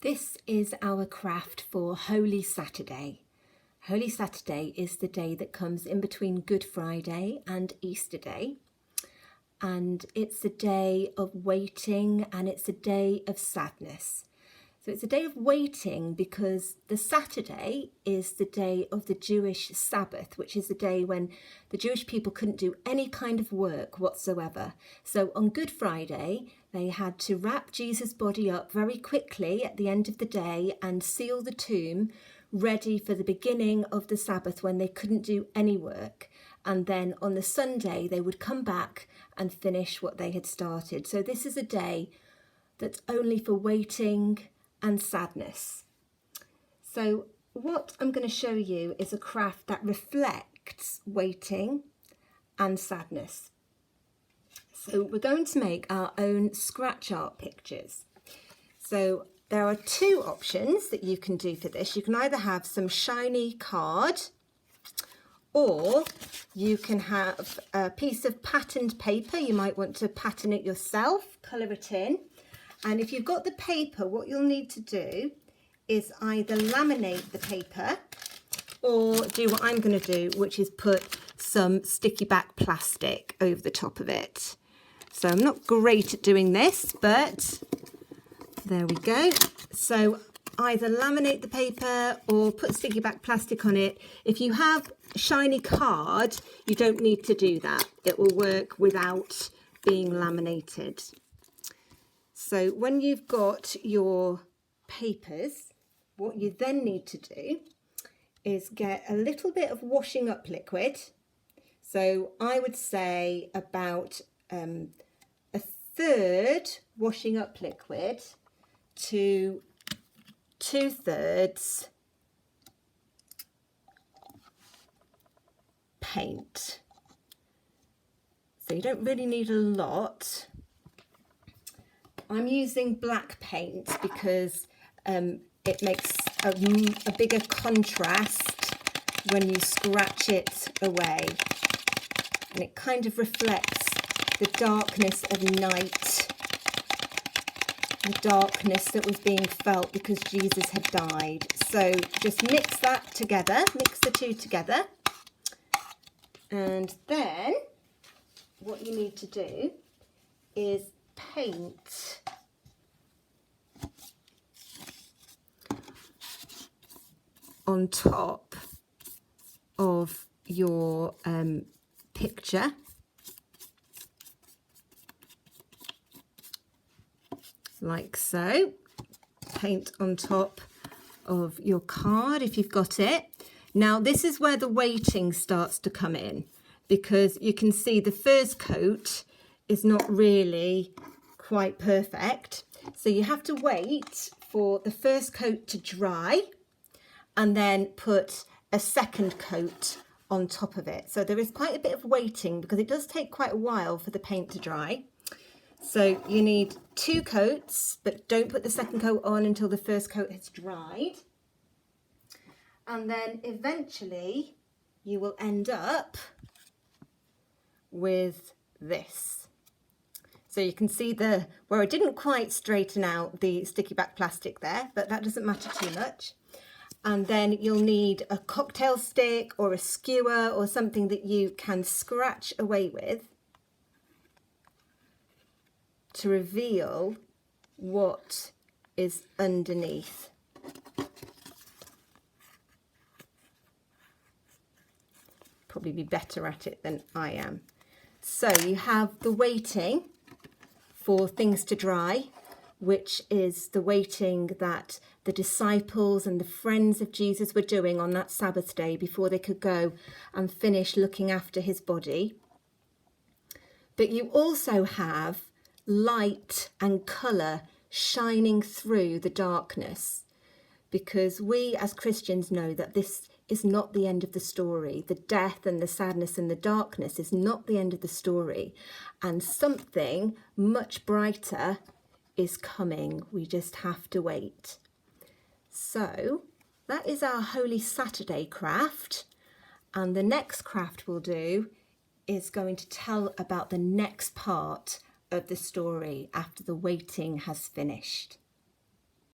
This is our craft for Holy Saturday. Holy Saturday is the day that comes in between Good Friday and Easter Day. And it's a day of waiting and it's a day of sadness. So it's a day of waiting because the Saturday is the day of the Jewish Sabbath, which is the day when the Jewish people couldn't do any kind of work whatsoever. So on Good Friday, they had to wrap Jesus' body up very quickly at the end of the day and seal the tomb, ready for the beginning of the Sabbath when they couldn't do any work. And then on the Sunday, they would come back and finish what they had started. So this is a day that's only for waiting and sadness. So what I'm going to show you is a craft that reflects waiting and sadness. So we're going to make our own scratch art pictures. So there are two options that you can do for this. You can either have some shiny card, or you can have a piece of patterned paper. You might want to pattern it yourself, colour it in. And if you've got the paper, what you'll need to do is either laminate the paper or do what I'm going to do, which is put some sticky back plastic over the top of it. So I'm not great at doing this, but there we go. So either laminate the paper or put sticky back plastic on it. If you have shiny card, you don't need to do that. It will work without being laminated. So when you've got your papers, what you then need to do is get a little bit of washing up liquid. So I would say about a third washing up liquid to 2/3 paint. So you don't really need a lot. I'm using black paint because it makes a bigger contrast when you scratch it away. And it kind of reflects the darkness of night, the darkness that was being felt because Jesus had died. So just mix that together, mix the two together. And then what you need to do is paint on top of your picture, like so. Paint on top of your card if you've got it. Now this is where the waiting starts to come in, because you can see the first coat is not really quite perfect. So you have to wait for the first coat to dry and then put a second coat on top of it. So there is quite a bit of waiting because it does take quite a while for the paint to dry. So you need 2 coats, but don't put the second coat on until the first coat has dried. And then eventually you will end up with this. So you can see where I didn't quite straighten out the sticky back plastic there, but that doesn't matter too much. And then you'll need a cocktail stick or a skewer or something that you can scratch away with to reveal what is underneath. Probably be better at it than I am. So you have the waiting for things to dry, which is the waiting that the disciples and the friends of Jesus were doing on that Sabbath day before they could go and finish looking after his body. But you also have light and colour shining through the darkness, because we as Christians know that this is not the end of the story. The death and the sadness and the darkness is not the end of the story, and something much brighter is coming. We just have to wait. So that is our Holy Saturday craft, and the next craft we'll do is going to tell about the next part of the story after the waiting has finished.